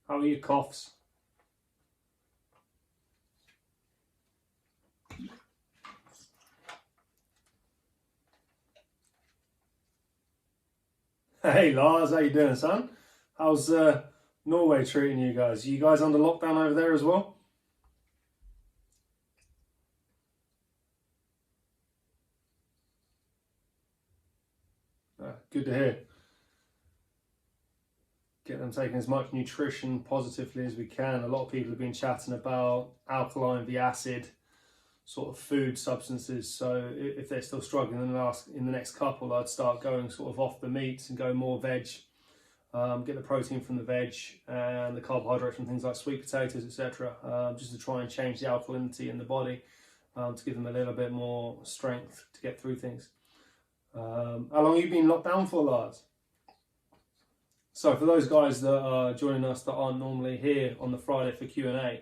How are your coughs? Hey Lars, how you doing, son? How's Norway treating you guys? Are you guys under lockdown over there as well? Good to hear. Get them taking as much nutrition positively as we can. A lot of people have been chatting about alkaline v acid sort of food substances. So if they're still struggling in the next couple, I'd start going sort of off the meats and go more veg. Get the protein from the veg and the carbohydrates from things like sweet potatoes, etc. Just to try and change the alkalinity in the body to give them a little bit more strength to get through things. How long have you been locked down for, Lars? So for those guys that are joining us that aren't normally here on the Friday for Q&A,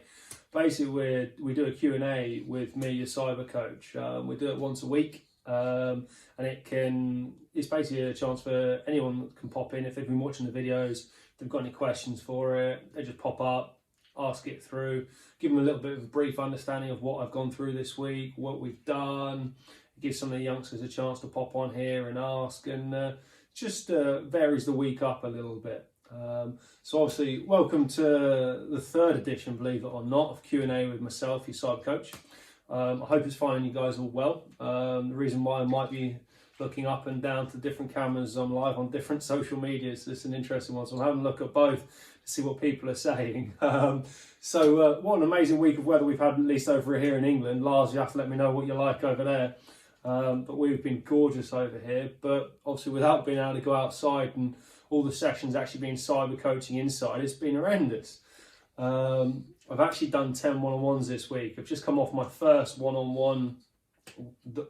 basically we do a Q&A with me, your cyber coach. We do it once a week, and it's basically a chance for anyone that can pop in if they've been watching the videos, if they've got any questions for it, they just pop up, ask it through, give them a little bit of a brief understanding of what I've gone through this week, what we've done. Give some of the youngsters a chance to pop on here and ask, and just varies the week up a little bit. So obviously, welcome to the third edition, believe it or not, of Q&A with myself, your cyber coach. I hope it's finding you guys all well. The reason why I might be looking up and down to different cameras, I'm live on different social medias, so it's an interesting one. So I'm having a look at both to see what people are saying. So what an amazing week of weather we've had, at least over here in England. Lars, you have to let me know what you're like over there. But we've been gorgeous over here, but obviously without being able to go outside and all the sessions actually being cyber coaching inside, it's been horrendous. I've actually done 10 one-on-ones this week. I've just come off my first one-on-one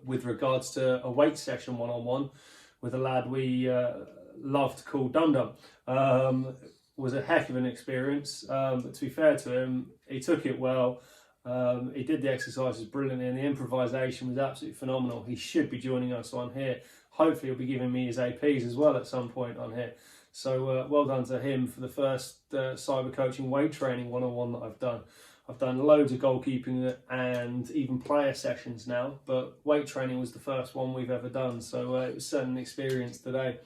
with regards to a weight session one-on-one with a lad we love to call Dum Dum. Was a heck of an experience, but to be fair to him, he took it well. He did the exercises brilliantly and the improvisation was absolutely phenomenal. He should be joining us on here. Hopefully he'll be giving me his APs as well at some point on here. So well done to him for the first cyber coaching weight training one-on-one that I've done. I've done loads of goalkeeping and even player sessions now, but weight training was the first one we've ever done. So it was certainly an experience today.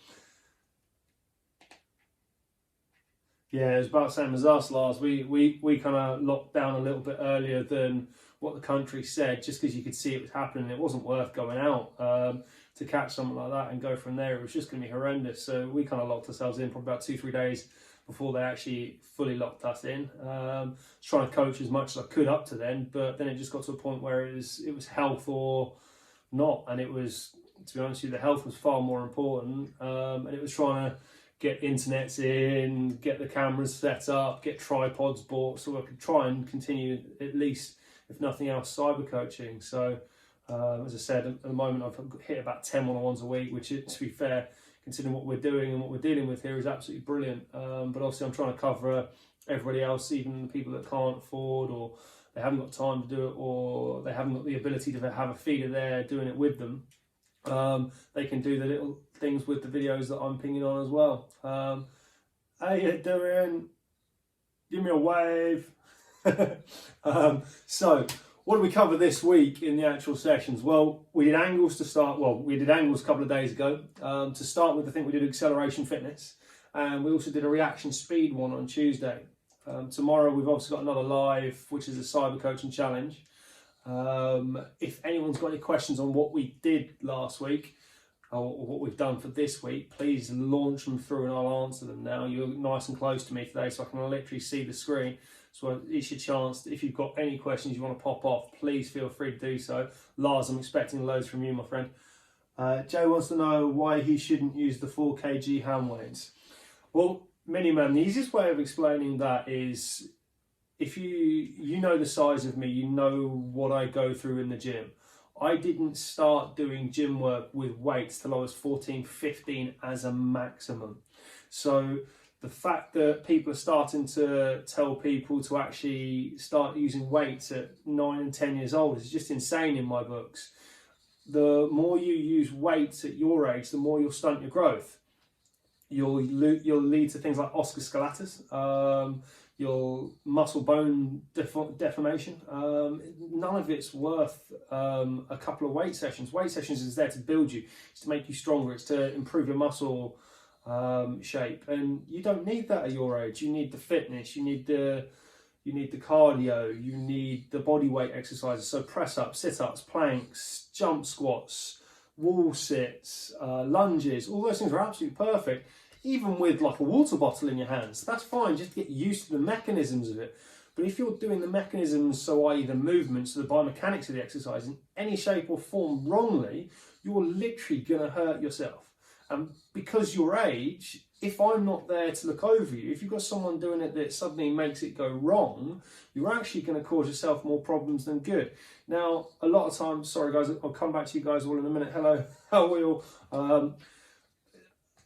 Yeah, it was about the same as us, Lars. We kind of locked down a little bit earlier than what the country said, just because you could see it was happening. It wasn't worth going out to catch something like that and go from there. It was just going to be horrendous. So we kind of locked ourselves in for about 2-3 days before they actually fully locked us in. Trying to coach as much as I could up to then, but then it just got to a point where it was health or not, and it was, to be honest with you, the health was far more important, and it was trying to get internets in, get the cameras set up, get tripods bought so I could try and continue, at least, if nothing else, cyber coaching. So, as I said, at the moment I've hit about 10 one-on-ones a week, which, to be fair, considering what we're doing and what we're dealing with here, is absolutely brilliant. But obviously I'm trying to cover everybody else, even the people that can't afford, or they haven't got time to do it, or they haven't got the ability to have a feeder there doing it with them. They can do the little things with the videos that I'm pinging on as well. How you doing? Give me a wave. So what did we cover this week in the actual sessions? Well, we did angles to start. Well, we did angles a couple of days ago. To start with, I think we did acceleration fitness, and we also did a reaction speed one on Tuesday. Tomorrow we've also got another live, which is a cyber coaching challenge. If anyone's got any questions on what we did last week or what we've done for this week, please launch them through and I'll answer them now. You're nice and close to me today, so I can literally see the screen. So it's your chance. If you've got any questions you want to pop off, please feel free to do so. Lars, I'm expecting loads from you, my friend. Jay wants to know why he shouldn't use the 4 kg hand weights. Well, Miniman, the easiest way of explaining that is, if you know the size of me, you know what I go through in the gym. I didn't start doing gym work with weights till I was 14, 15 as a maximum. So the fact that people are starting to tell people to actually start using weights at 9 and 10 years old is just insane in my books. The more you use weights at your age, the more you'll stunt your growth. You'll lead to things like Oscar your muscle bone deformation. None of it's worth a couple of weight sessions. Weight sessions is there to build you, it's to make you stronger, it's to improve your muscle shape, and you don't need that at your age. You need the fitness, you need the cardio, you need the body weight exercises, so press ups, sit ups, planks, jump squats, wall sits, lunges. All those things are absolutely perfect, even with like a water bottle in your hands. That's fine, just get used to the mechanisms of it. But if you're doing the mechanisms, so i.e. the movements, the biomechanics of the exercise, in any shape or form wrongly, you're literally going to hurt yourself. And because your age, if I'm not there to look over you, if you've got someone doing it that suddenly makes it go wrong, you're actually going to cause yourself more problems than good. Now, a lot of times, sorry guys, I'll come back to you guys all in a minute. Hello, how are you all?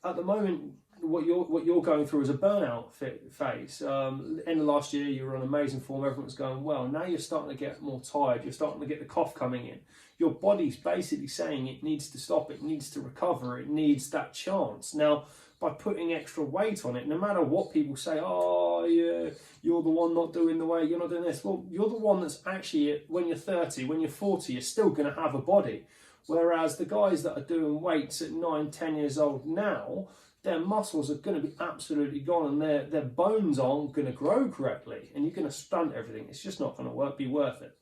At the moment, what you're going through is a burnout phase. End of last year, you were on amazing form, everything was going well. Now you're starting to get more tired, you're starting to get the cough coming in. Your body's basically saying it needs to stop, it needs to recover, it needs that chance. Now, by putting extra weight on it, no matter what people say, oh yeah, you're the one not doing the weight, you're not doing this. Well, you're the one that's actually, when you're 30, when you're 40, you're still going to have a body. Whereas the guys that are doing weights at 9, 10 years old now, their muscles are going to be absolutely gone, and their bones aren't going to grow correctly, and you're going to stunt everything. It's just not going to be worth it.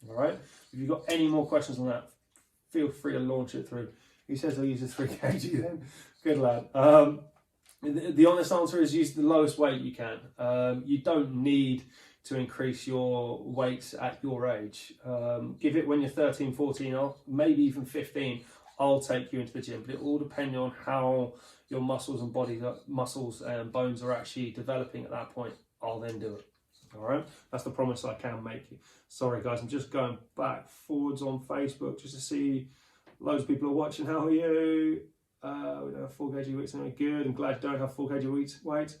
All right. If you've got any more questions on that, feel free to launch it through. He says I'll use a 3 kg then. Good lad. The honest answer is use the lowest weight you can. You don't need to increase your weights at your age. Give it when you're 13, 14, or maybe even 15. I'll take you into the gym, but it all depends on how your muscles and muscles and bones are actually developing at that point. I'll then do it. All right, that's the promise I can make you. Sorry guys, I'm just going back forwards on Facebook just to see loads of people are watching. How are you? We don't have 4 kg weights, anyway. Good. I'm glad you don't have 4 kg weight.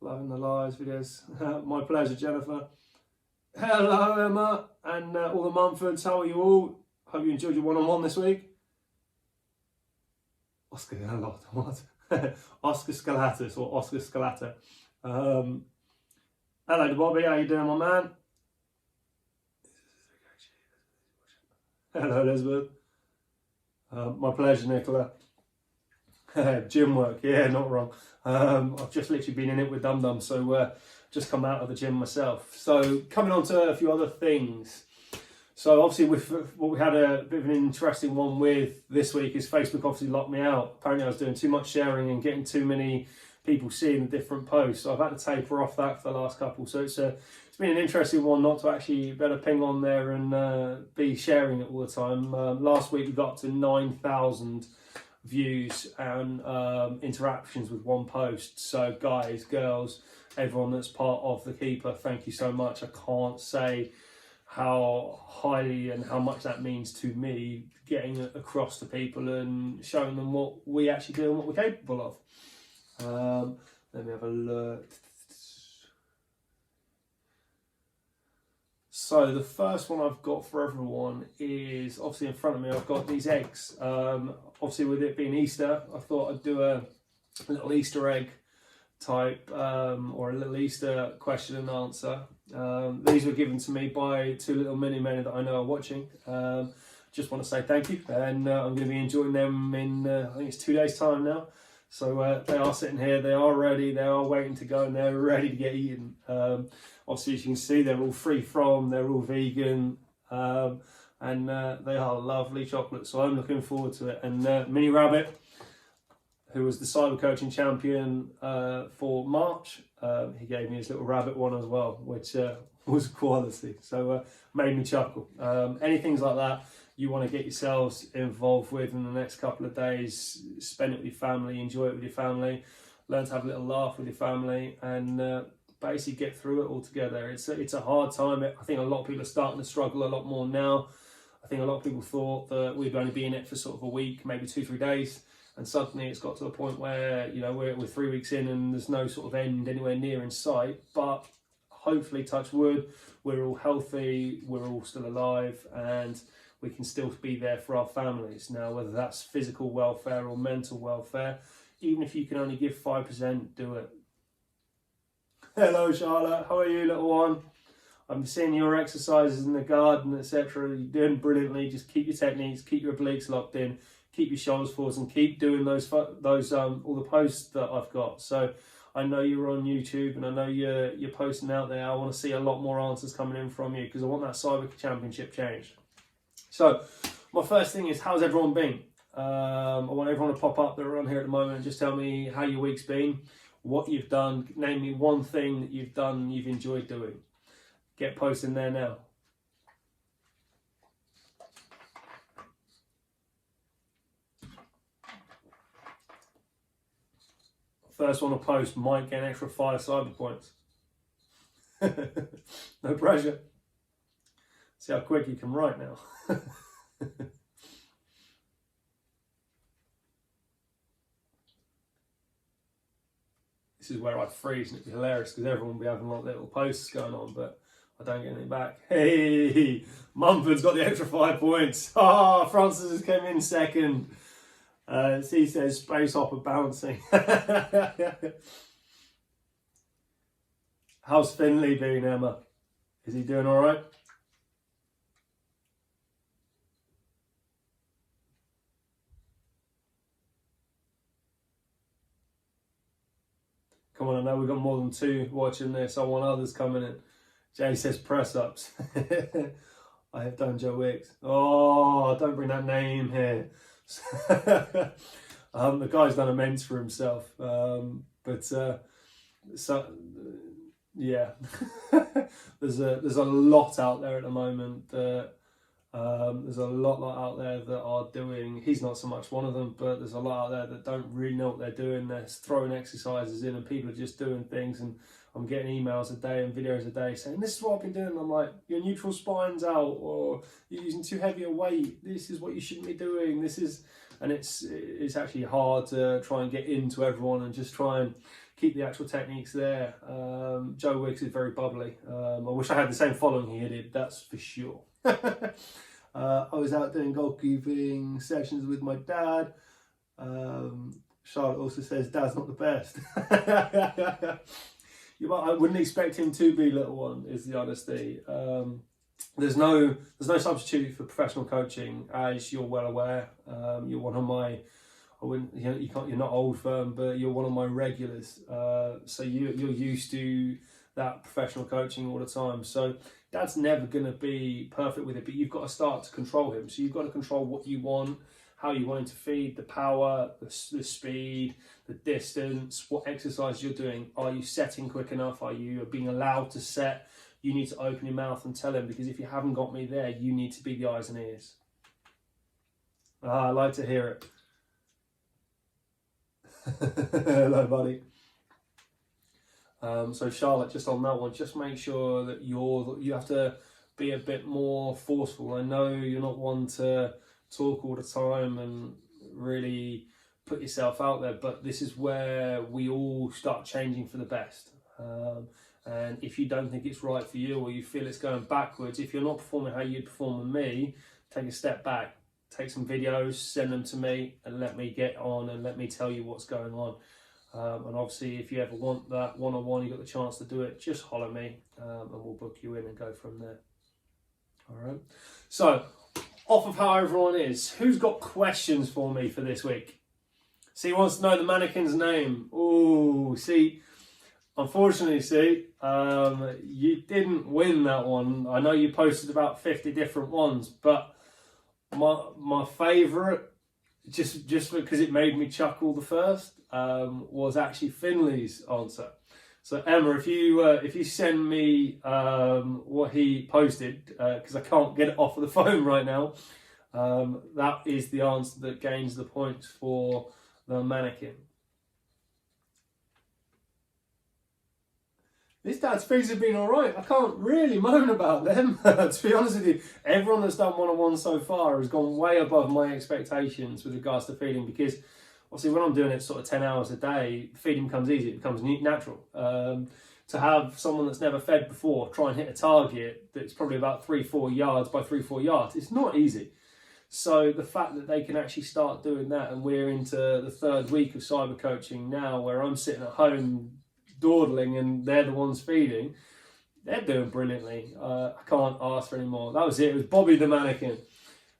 Loving the lives videos. My pleasure, Jennifer. Hello, Emma, and all the Mumfords. How are you all? Hope you enjoyed your one-on-one this week. Oscar, what? Oscar Scalatus or Oscar Scalata. Hello, Bobby. How you doing, my man? Hello, Elizabeth. My pleasure, Nicola. Gym work, yeah, not wrong. I've just literally been in it with Dum Dum, so just come out of the gym myself. So coming on to a few other things. So obviously with what we had a bit of an interesting one with this week is Facebook obviously locked me out. Apparently I was doing too much sharing and getting too many people seeing the different posts. So I've had to taper off that for the last couple. So it's been an interesting one not to actually better ping on there and be sharing it all the time. Last week we got up to 9,000 views and interactions with one post. So guys, girls, everyone that's part of The Keeper, thank you so much. I can't say how highly and how much that means to me, getting it across to people and showing them what we actually do and what we're capable of. Let me have a look. So the first one I've got for everyone is obviously in front of me. I've got these eggs. Obviously with it being Easter, I thought I'd do a little Easter egg type or a little Easter question and answer. These were given to me by 2 little mini men that I know are watching. Just want to say thank you, and I'm going to be enjoying them in I think it's 2 days time now. So they are sitting here, they are ready, they are waiting to go, and they're ready to get eaten. Obviously, as you can see, they're all free from, they're all vegan, and they are lovely chocolates. So I'm looking forward to it. And Mini Rabbit, who was the cyber coaching champion for March, he gave me his little rabbit one as well, which was quality. So made me chuckle. Anything like that you want to get yourselves involved with in the next couple of days, spend it with your family, enjoy it with your family, learn to have a little laugh with your family, and basically get through it all together. It's a hard time. I think a lot of people are starting to struggle a lot more now. I think a lot of people thought that we'd only be in it for sort of a week, maybe 2-3 days. And suddenly it's got to a point where, you know, we're 3 weeks in and there's no sort of end anywhere near in sight. But hopefully, touch wood, we're all healthy, we're all still alive, and we can still be there for our families. Now, whether that's physical welfare or mental welfare, even if you can only give 5%, do it. Hello, Charlotte. How are you, little one? I'm seeing your exercises in the garden, etc. You're doing brilliantly. Just keep your techniques, keep your obliques locked in, keep your shoulders forwards, and keep doing those all the posts that I've got. So I know you're on YouTube, and I know you're posting out there. I want to see a lot more answers coming in from you because I want that Cyber Championship changed. So my first thing is, how's everyone been? I want everyone to pop up that are on here at the moment and just tell me how your week's been, what you've done. Name me one thing that you've done and you've enjoyed doing. Get posting there now. First one to post might get an extra 5 cyber points. No pressure. See how quick you can write now. This is where I freeze and it'd be hilarious because everyone will be having like little posts going on, but I don't get anything back. Hey, Mumford's got the extra 5 points. Ah, Francis has came in second. C says space hopper bouncing. How's Finley been, Emma? Is he doing all right? Come on, I know we've got more than 2 watching this. I want others coming in. Jay says press ups. I have done Joe Wicks. Oh, don't bring that name here. The guy's done immense for himself. Yeah, there's a lot out there at the moment that there's a lot out there that are doing. He's not so much one of them, but there's a lot out there that don't really know what they're doing. They're throwing exercises in, and people are just doing things. And I'm getting emails a day and videos a day saying, "This is what I've been doing." I'm like, "Your neutral spine's out, or you're using too heavy a weight. This is what you shouldn't be doing. This is," and it's actually hard to try and get into everyone and just try and keep the actual techniques there. Joe Wicks is very bubbly. I wish I had the same following he did, that's for sure. I was out doing goalkeeping sessions with my dad. Charlotte also says dad's not the best. I wouldn't expect him to be, little one, is the honesty. There's no substitute for professional coaching, as you're well aware. You're one of my, you're not old firm, but you're one of my regulars. So you're used to that professional coaching all the time. So dad's never going to be perfect with it, but you've got to start to control him. So you've got to control what you want, how you want him to feed, the power, the speed, the distance, what exercise you're doing. Are you setting quick enough? Are you being allowed to set? You need to open your mouth and tell him, because if you haven't got me there, you need to be the eyes and ears. I like to hear it. Hello, buddy. So Charlotte, just on that one, just make sure that you have to be a bit more forceful. I know you're not one to talk all the time and really put yourself out there, but this is where we all start changing for the best. And if you don't think it's right for you, or you feel it's going backwards, if you're not performing how you'd perform with me, take a step back, take some videos, send them to me, and let me get on and let me tell you what's going on. And obviously, if you ever want that one-on-one, you got the chance to do it, just holler me, and we'll book you in and go from there. All right. So, off of how everyone is, who's got questions for me for this week? See, wants to know the mannequin's name. Oh, see, unfortunately, you didn't win that one. I know you posted about 50 different ones, but my favourite, just because it made me chuckle the first, was actually Finley's answer. So Emma, if you send me what he posted, because I can't get it off of the phone right now, that is the answer that gains the points for the mannequin. This dad's fees have been alright. I can't really moan about them. To be honest with you, everyone that's done one-on-one so far has gone way above my expectations with regards to feeding, because obviously when I'm doing it sort of 10 hours a day, feeding becomes easy, it becomes natural. To have someone that's never fed before try and hit a target that's probably about 3-4 yards by 3-4 yards, it's not easy. So the fact that they can actually start doing that, and we're into the 3rd week of cyber coaching now, where I'm sitting at home dawdling and they're the ones feeding, they're doing brilliantly. I can't ask for any more. That was it. It was Bobby the mannequin.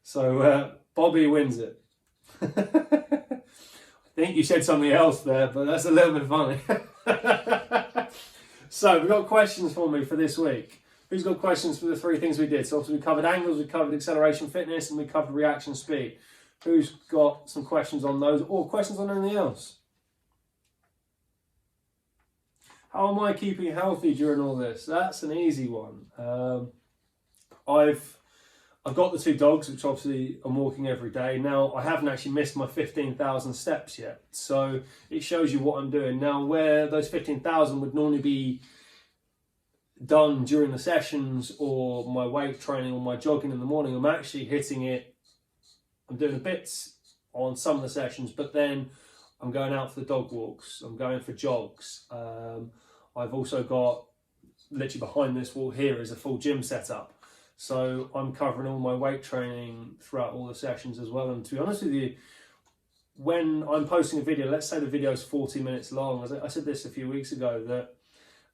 So Bobby wins it. I think you said something else there, but that's a little bit funny. So we've got questions for me for this week. Who's got questions for the 3 things we did? So obviously we covered angles, we covered acceleration fitness, and we covered reaction speed. Who's got some questions on those or questions on anything else? How am I keeping healthy during all this? That's an easy one. I've got the 2 dogs, which obviously I'm walking every day. Now, I haven't actually missed my 15,000 steps yet. So it shows you what I'm doing. Now, where those 15,000 would normally be done during the sessions or my weight training or my jogging in the morning, I'm actually hitting it. I'm doing a bits on some of the sessions, but then I'm going out for the dog walks. I'm going for jogs. I've also got, literally behind this wall here is a full gym setup. So I'm covering all my weight training throughout all the sessions as well. And to be honest with you, when I'm posting a video, let's say the video is 40 minutes long. I said this a few weeks ago, that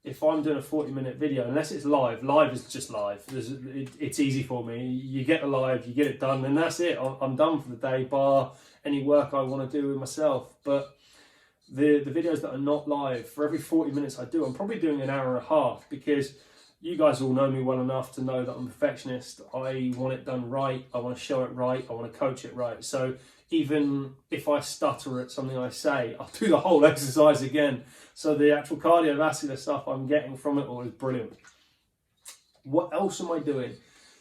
if I'm doing a 40-minute video, unless it's live is just live. It's easy for me. You get the live, you get it done, and that's it. I'm done for the day, bar any work I want to do with myself. But the videos that are not live, for every 40 minutes I do, I'm probably doing an hour and a half, because you guys all know me well enough to know that I'm a perfectionist. I want it done right. I want to show it right. I want to coach it right. So even if I stutter at something I say, I'll do the whole exercise again. So the actual cardiovascular stuff I'm getting from it all is brilliant. What else am I doing?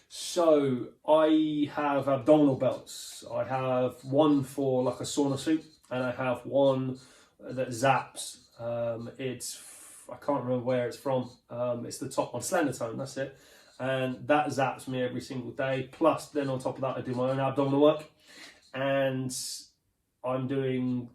So I have abdominal belts. I have one for like a sauna suit, and I have one that zaps. I can't remember where it's from. It's the top one, Slender Tone, that's it. And that zaps me every single day. Plus, then on top of that, I do my own abdominal work. And I'm doing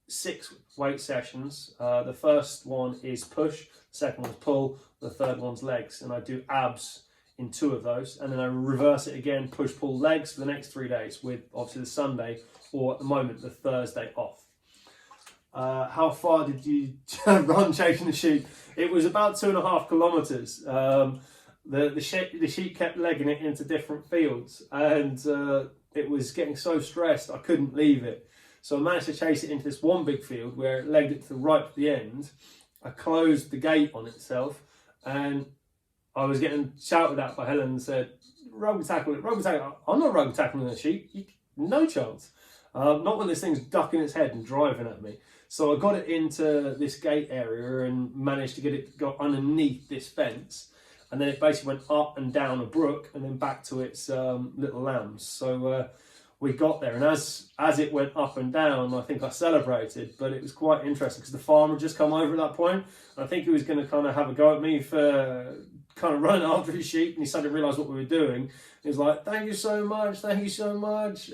6 weight sessions. The first one is push, the second one's pull, the third one's legs. And I do abs in 2 of those. And then I reverse it again, push, pull, legs for the next 3 days, with obviously the Sunday, or at the moment, the Thursday off. How far did you run chasing the sheep? It was about 2.5 kilometres. The sheep kept legging it into different fields, and it was getting so stressed I couldn't leave it. So I managed to chase it into this one big field where it legged it to the right at the end. I closed the gate on itself, and I was getting shouted at by Helen and said, "Rugby tackle it, rugby tackle it." I'm not rugby tackling a sheep, no chance. Not when this thing's ducking its head and driving at me. So I got it into this gate area and managed to get it to go underneath this fence. And then it basically went up and down a brook and then back to its little lambs. So we got there, and as it went up and down, I think I celebrated, but it was quite interesting because the farmer had just come over at that point, and I think he was going to kind of have a go at me for kind of running after his sheep, and he suddenly realised what we were doing. He was like, "Thank you so much, thank you so much."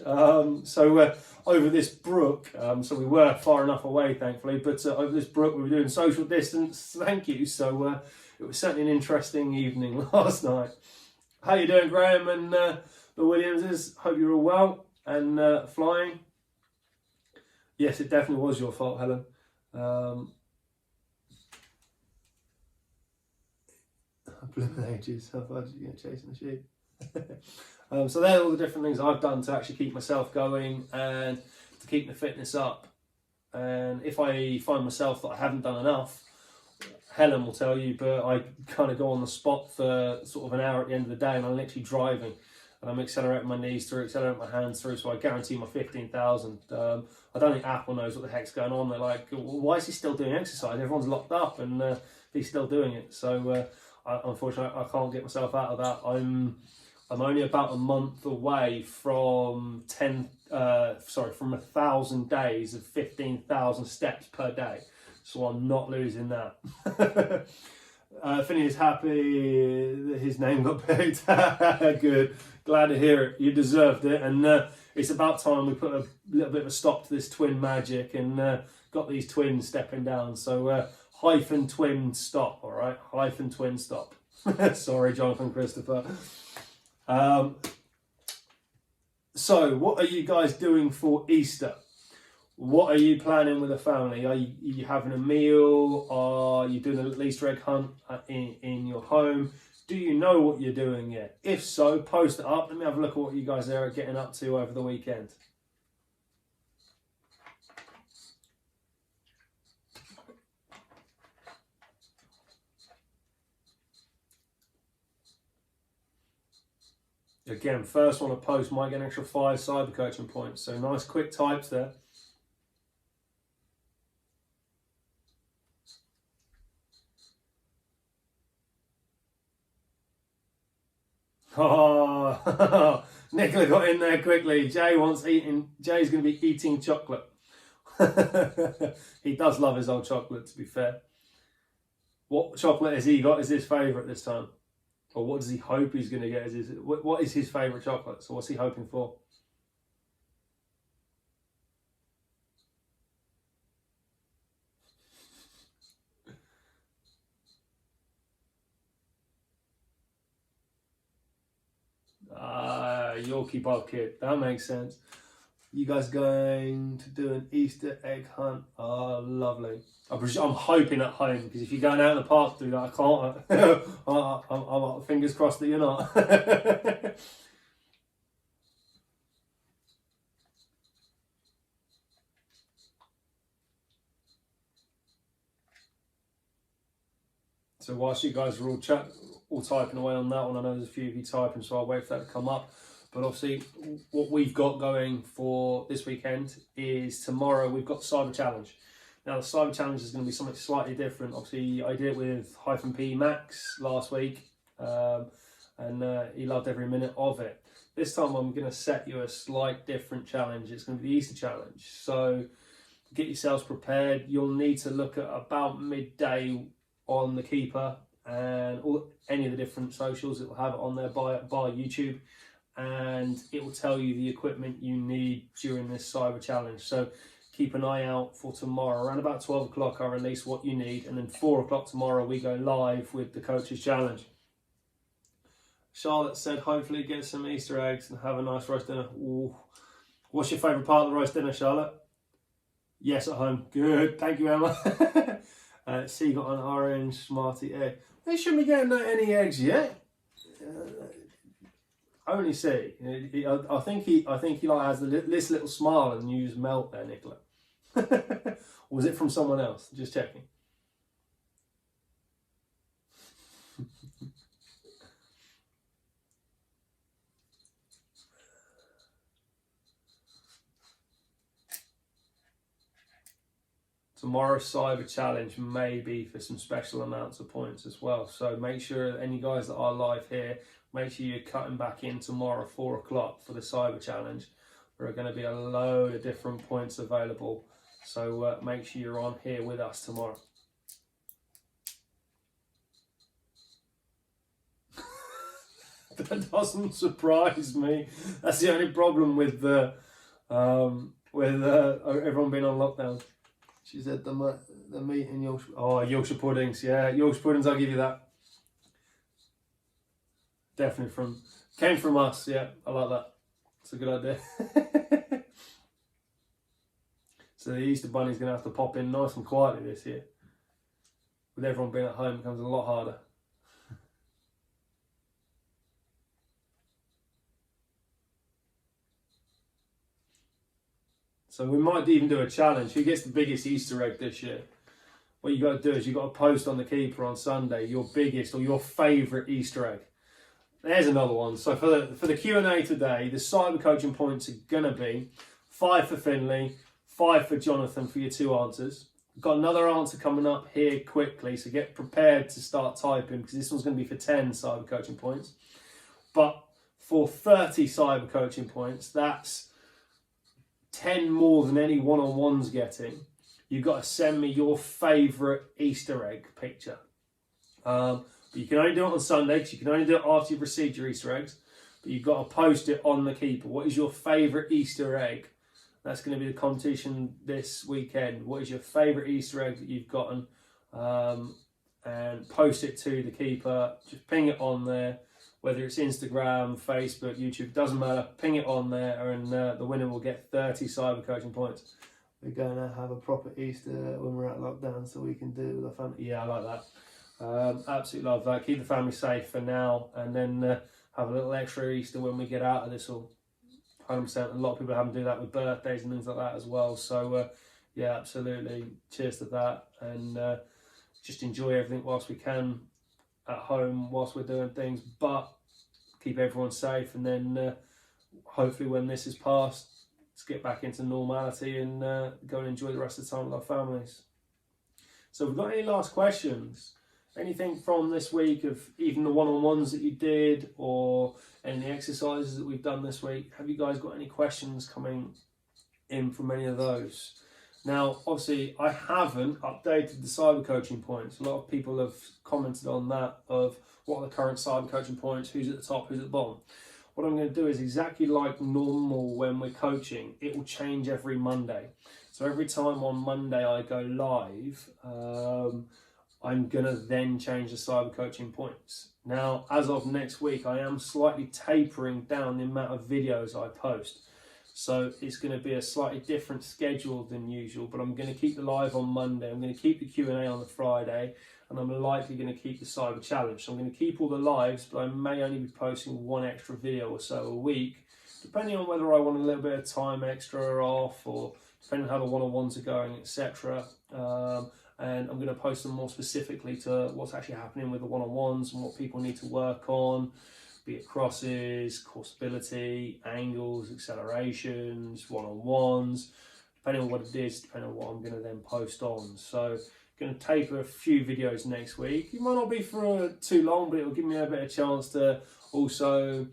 So over this brook, so we were far enough away, thankfully, but over this brook we were doing social distance, thank you. So it was certainly an interesting evening last night. How you doing, Graham and the Williamses? Hope you're all well and flying. Yes, it definitely was your fault, Helen. Blooming ages, how far did you get chasing the sheep? So they're all the different things I've done to actually keep myself going and to keep the fitness up. And if I find myself that I haven't done enough, Helen will tell you, but I kind of go on the spot for sort of an hour at the end of the day, and I'm literally driving and I'm accelerating my knees through, accelerating my hands through, so I guarantee my 15,000. I don't think Apple knows what the heck's going on. They're like, well, why is he still doing exercise? Everyone's locked up and he's still doing it. So unfortunately, I can't get myself out of that. I'm only about a month away from 1,000 days of 15,000 steps per day. So I'm not losing that. Finney is happy that his name got picked. Good. Glad to hear it. You deserved it. And it's about time we put a little bit of a stop to this twin magic and got these twins stepping down. So hyphen twin stop, all right? Hyphen twin stop. Sorry, Jonathan Christopher. So what are you guys doing for Easter? What are you planning with the family? Are you having a meal? Are you doing an Easter egg hunt in your home? Do you know what you're doing yet? If so, post it up. Let me have a look at what you guys are getting up to over the weekend. Again, first one to post might get an extra 5 cyber coaching points. So nice quick types there. Oh, Nicola got in there quickly. Jay's going to be eating chocolate. He does love his old chocolate, to be fair. What chocolate has he got as his favourite this time? Or what does he hope he's going to get? What is his favourite chocolate? So what's he hoping for? Yorkie Bob Kid. That makes sense. You guys going to do an Easter egg hunt? Oh, lovely. I'm hoping at home, because if you're going out in the park to do that, I can't. I'm fingers crossed that you're not. So whilst you guys are all typing away on that one, I know there's a few of you typing, so I'll wait for that to come up. But obviously, what we've got going for this weekend is tomorrow we've got the Cyber Challenge. Now, the Cyber Challenge is going to be something slightly different. Obviously, I did it with -P Max last week, and he loved every minute of it. This time, I'm going to set you a slight different challenge. It's going to be the Easter Challenge. So, get yourselves prepared. You'll need to look at about midday on the Keeper and any of the different socials. It will have it on there by YouTube, and it will tell you the equipment you need during this Cyber Challenge. So keep an eye out for tomorrow. Around about 12 o'clock, I'll release what you need, and then 4 o'clock tomorrow, we go live with the Coaches Challenge. Charlotte said, hopefully get some Easter eggs and have a nice roast dinner. Ooh. What's your favourite part of the roast dinner, Charlotte? Yes, at home. Good. Thank you, Emma. So you got an orange Smarty egg. They shouldn't be getting any eggs yet. Only see. I think he like has this little smile and use melt there, Nicola. Or was it from someone else? Just checking. Tomorrow's Cyber Challenge may be for some special amounts of points as well. So make sure any guys that are live here, make sure you're cutting back in tomorrow 4 o'clock for the Cyber Challenge. There are going to be a load of different points available. So make sure you're on here with us tomorrow. That doesn't surprise me. That's the only problem with everyone being on lockdown. She said the meat in Yorkshire. Oh, Yorkshire puddings. Yeah, Yorkshire puddings, I'll give you that. Definitely came from us. Yeah, I like that. It's a good idea. So the Easter Bunny's going to have to pop in nice and quietly this year. With everyone being at home, it becomes a lot harder. So we might even do a challenge. Who gets the biggest Easter egg this year? What you got to do is you got to post on the Keeper on Sunday your biggest or your favourite Easter egg. There's another one. So for the Q&A today, the cyber coaching points are going to be 5 for Finley, 5 for Jonathan for your 2 answers. We've got another answer coming up here quickly, so get prepared to start typing because this one's going to be for 10 cyber coaching points. But for 30 cyber coaching points, that's 10 more than any one-on-one's getting. You've got to send me your favourite Easter egg picture. But you can only do it on Sunday because you can only do it after you've received your Easter eggs. But you've got to post it on the Keeper. What is your favourite Easter egg? That's going to be the competition this weekend. What is your favourite Easter egg that you've gotten? And post it to the Keeper. Just ping it on there. Whether it's Instagram, Facebook, YouTube, doesn't matter. Ping it on there and the winner will get 30 cyber coaching points. we're going to have a proper Easter when we're at lockdown, so we can do it with our family. Yeah, I like that. Absolutely love that. Keep the family safe for now, and then have a little extra Easter when we get out of this all. 100%. A lot of people have to do that with birthdays and things like that as well. So, yeah, absolutely. Cheers to that. And just enjoy everything whilst we can at home, whilst we're doing things. But keep everyone safe. And then hopefully when this is past, let's get back into normality and go and enjoy the rest of the time with our families. So, have we got any last questions? Anything from this week of even the one-on-ones that you did or any exercises that we've done this week? Have you guys got any questions coming in from any of those? Now, obviously, I haven't updated the cyber coaching points. A lot of people have commented on that of what are the current cyber coaching points, who's at the top, who's at the bottom. What I'm going to do is exactly like normal when we're coaching. It will change every Monday. So every time on Monday I go live, I'm going to then change the cyber coaching points. Now, as of next week, I am slightly tapering down the amount of videos I post. So it's going to be a slightly different schedule than usual, but I'm going to keep the live on Monday. I'm going to keep the Q&A on the Friday, and I'm likely going to keep the cyber challenge. So I'm going to keep all the lives, but I may only be posting one extra video or so a week, depending on whether I want a little bit of time extra off, or depending on how the one-on-ones are going, etc. And I'm going to post them more specifically to what's actually happening with the one-on-ones and what people need to work on, be it crosses, core stability, angles, accelerations, one-on-ones, depending on what it is, depending on what I'm going to then post on. So I'm going to taper a few videos next week. It might not be for too long, but it will give me a bit of chance to also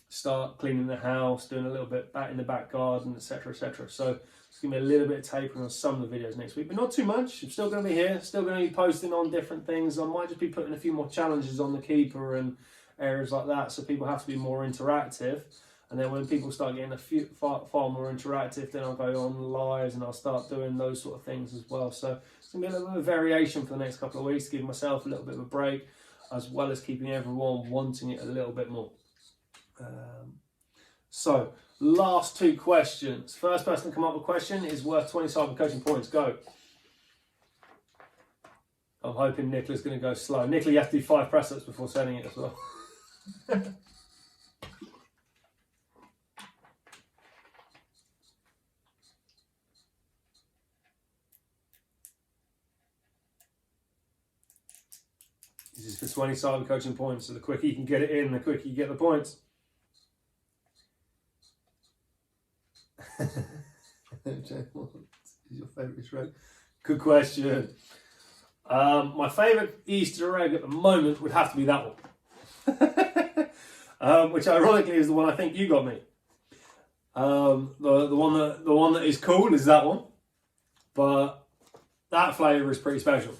start cleaning the house, doing a little bit back in the back garden, etc., etc. So it's going to be a little bit of tapering on some of the videos next week, but not too much. I'm still going to be here, still going to be posting on different things. I might just be putting a few more challenges on the keeper and areas like that, so people have to be more interactive. And then when people start getting far more interactive, then I'll go on lives and I'll start doing those sort of things as well. So it's going to be a little bit of variation for the next couple of weeks, to give myself a little bit of a break, as well as keeping everyone wanting it a little bit more. So, last two questions. First person to come up with a question is worth 20 cyber coaching points. Go. I'm hoping Nicola's going to go slow. Nicola, you have to do 5 press-ups before sending it as well. This is for 20 cyber coaching points, so the quicker you can get it in, the quicker you get the points. What is your favourite Easter egg? Good question. My favourite Easter egg at the moment would have to be that one, which ironically is the one I think you got me. The one that is cool is that one, but that flavour is pretty special.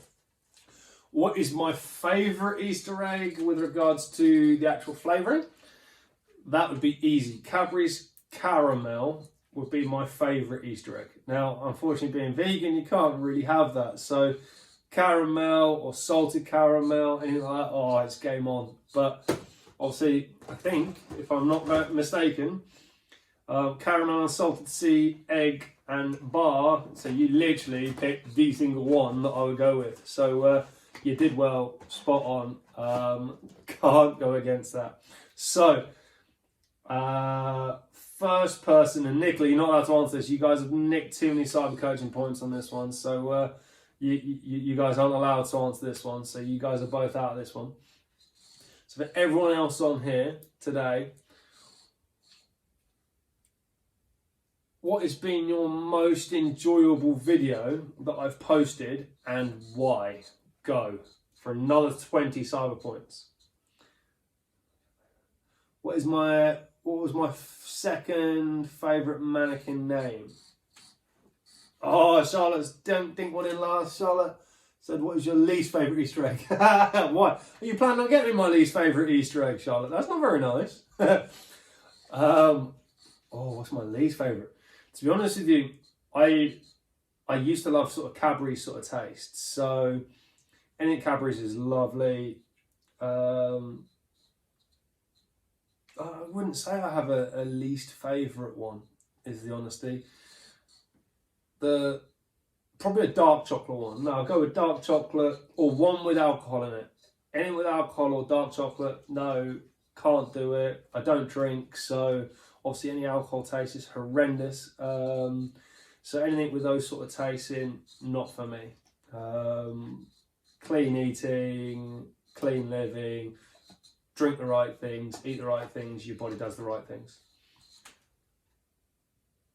What is my favourite Easter egg with regards to the actual flavouring? That would be easy. Cadbury's caramel would be my favourite Easter egg. Now, unfortunately, being vegan, you can't really have that. So, caramel or salted caramel, anything like that, oh, it's game on. But obviously, I think, if I'm not mistaken, caramel and salted sea, egg and bar. So you literally picked the single one that I would go with. So you did well, spot on. Can't go against that. So, first person, and Nicola, you're not allowed to answer this. You guys have nicked too many cyber coaching points on this one, so you guys aren't allowed to answer this one. So you guys are both out of this one. So for everyone else on here today, what has been your most enjoyable video that I've posted and why? Go for another 20 cyber points. What was my second favourite mannequin name? Oh, Charlotte's don't think one in last. Charlotte said, what is your least favourite Easter egg? Why? Are you planning on getting my least favourite Easter egg, Charlotte? That's not very nice. What's my least favourite? To be honest with you, I used to love sort of Cadbury sort of taste. So any Cadbury's is lovely. I wouldn't say I have a least favourite one, is the honesty. probably a dark chocolate one. No, I'll go with dark chocolate or one with alcohol in it. Anything with alcohol or dark chocolate, no, can't do it. I don't drink, so obviously any alcohol taste is horrendous. So anything with those sort of tastes in, not for me. Clean eating, clean living, drink the right things, eat the right things, your body does the right things.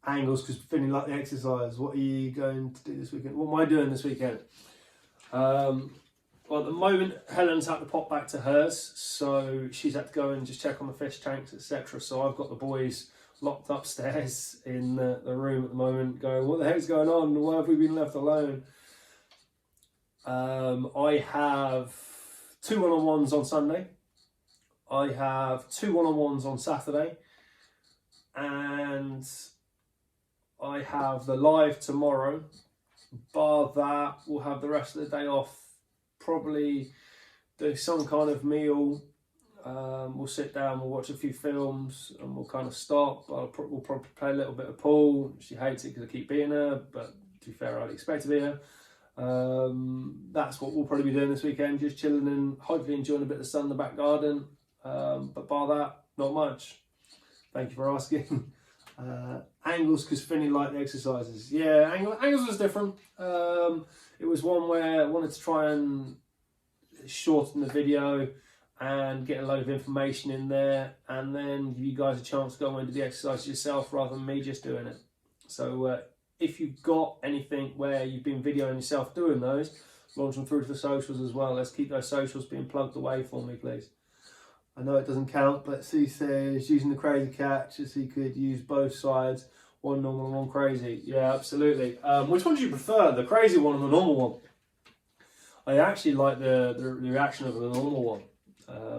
Angles, because feeling like the exercise. What are you going to do this weekend? What am I doing this weekend? Well, at the moment, Helen's had to pop back to hers, so she's had to go and just check on the fish tanks, etc. So I've got the boys locked upstairs in the room at the moment, going, what the heck's going on? Why have we been left alone? I have 2 one-on-ones on Sunday. I have 2 one-on-ones on Saturday. And I have the live tomorrow. Bar that, we'll have the rest of the day off. Probably do some kind of meal. We'll sit down, we'll watch a few films, and we'll kind of stop. We'll probably play a little bit of pool. She hates it because I keep beating her, but to be fair, I'd expect to beat her. That's what we'll probably be doing this weekend, just chilling and hopefully enjoying a bit of the sun in the back garden. But bar that, not much. Thank you for asking. Angles, because Finny liked the exercises. Yeah, angles was different. It was one where I wanted to try and shorten the video and get a load of information in there, and then give you guys a chance to go and do the exercise yourself rather than me just doing it. So if you've got anything where you've been videoing yourself doing those, launch them through to the socials as well. Let's keep those socials being plugged away for me, please. I know it doesn't count, but Sue says using the crazy catch as he could use both sides, one normal and one crazy. Yeah, absolutely. Which one do you prefer, the crazy one or the normal one? I actually like the reaction of the normal one.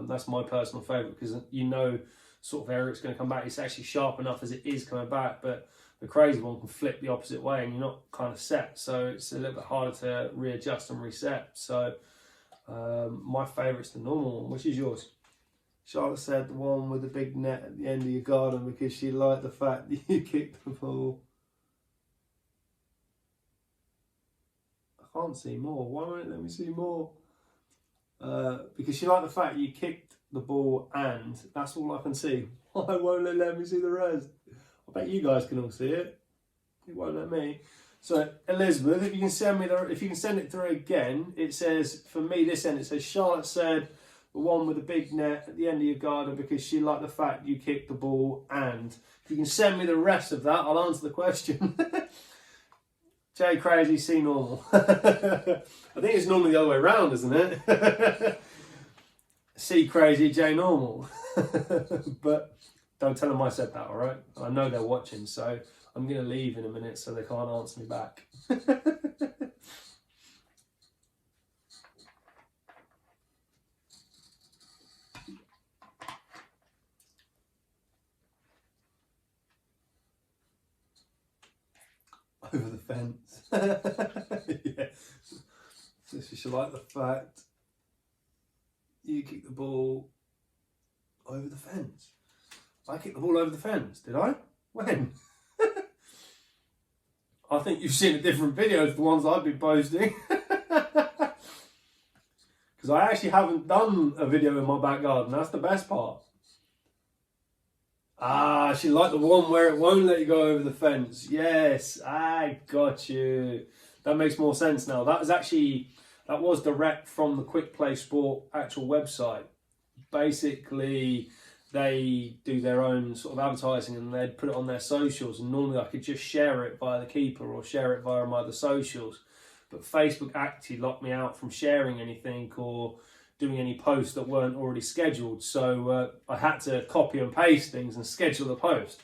That's my personal favourite, because you know sort of area it's going to come back. It's actually sharp enough as it is coming back, but the crazy one can flip the opposite way and you're not kind of set, so it's a little bit harder to readjust and reset. So my favourite's the normal one. Which is yours? Charlotte said the one with the big net at the end of your garden, because she liked the fact that you kicked the ball. I can't see more. Why won't it let me see more? Because she liked the fact you kicked the ball, and that's all I can see. Why won't it let me see the rest? I bet you guys can all see it. It won't let me. So Elizabeth, if you can send it through again, it says, for me this end, it says Charlotte said the one with the big net at the end of your garden because she liked the fact you kicked the ball, and if you can send me the rest of that, I'll answer the question. J crazy, C normal. I think it's normally the other way around, isn't it? C crazy, J normal. But don't tell them I said that, alright? I know they're watching, so I'm going to leave in a minute so they can't answer me back. Over the fence. Yeah. So she should like the fact you kicked the ball over the fence. I kicked the ball over the fence, did I? When? I think you've seen a different video to the ones I've been posting. Because I actually haven't done a video in my back garden. That's the best part. Ah, she liked the one where it won't let you go over the fence. Yes, I got you. That makes more sense now. That was direct from the Quick Play Sport actual website. Basically, they do their own sort of advertising and they'd put it on their socials, and normally I could just share it via the keeper or share it via my other socials. But Facebook actually locked me out from sharing anything or doing any posts that weren't already scheduled, so I had to copy and paste things and schedule the post.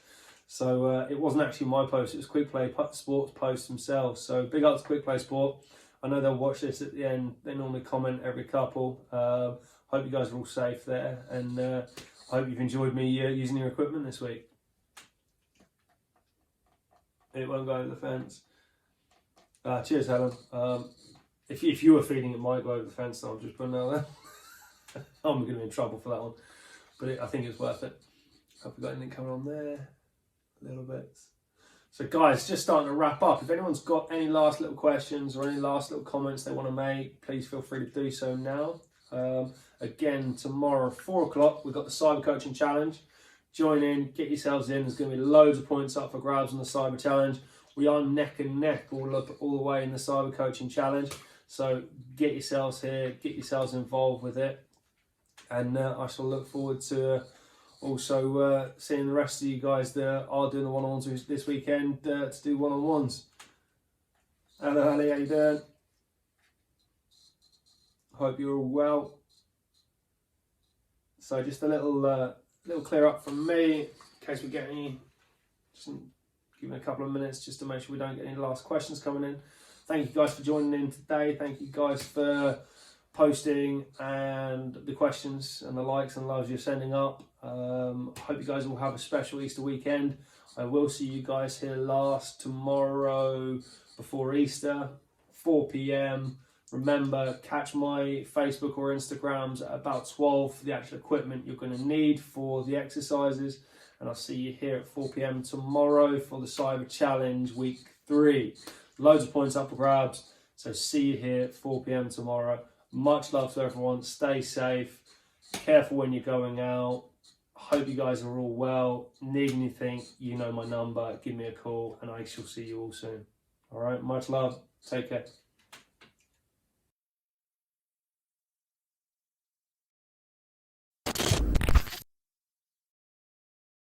So it wasn't actually my post, it was Quick Play Sport's post themselves. So big up to Quick Play Sport. I know they'll watch this at the end. They normally comment every couple. Hope you guys are all safe there, and I hope you've enjoyed me using your equipment this week. It won't go over the fence. Cheers, Helen. If you were feeling it might go over the fence, then I'll just put it out there. I'm going to be in trouble for that one, but I think it's worth it. Have we got anything coming on there? A little bit. So guys, just starting to wrap up. If anyone's got any last little questions or any last little comments they want to make, please feel free to do so now. Again, tomorrow, 4 o'clock, we've got the Cyber Coaching Challenge. Join in, get yourselves in. There's going to be loads of points up for grabs on the Cyber Challenge. We are neck and neck all the way in the Cyber Coaching Challenge. So get yourselves here, get yourselves involved with it. And I shall look forward to also seeing the rest of you guys that are doing the one-on-ones this weekend to do one-on-ones. Hello, Ali, how you doing? Hope you're all well. So just a little clear up from me, in case we get any, just give me a couple of minutes just to make sure we don't get any last questions coming in. Thank you guys for joining in today. Thank you guys for posting and the questions and the likes and loves you're sending up. Hope you guys will have a special Easter weekend. I will see you guys here tomorrow before Easter, 4 p.m. Remember, catch my Facebook or Instagrams at about 12 for the actual equipment you're going to need for the exercises. And I'll see you here at 4 p.m. tomorrow for the Cyber Challenge Week 3. Loads of points up for grabs. So see you here at 4 p.m. tomorrow. Much love to everyone. Stay safe. Careful when you're going out. Hope you guys are all well. Need anything, you know my number. Give me a call and I shall see you all soon. All right, much love. Take care.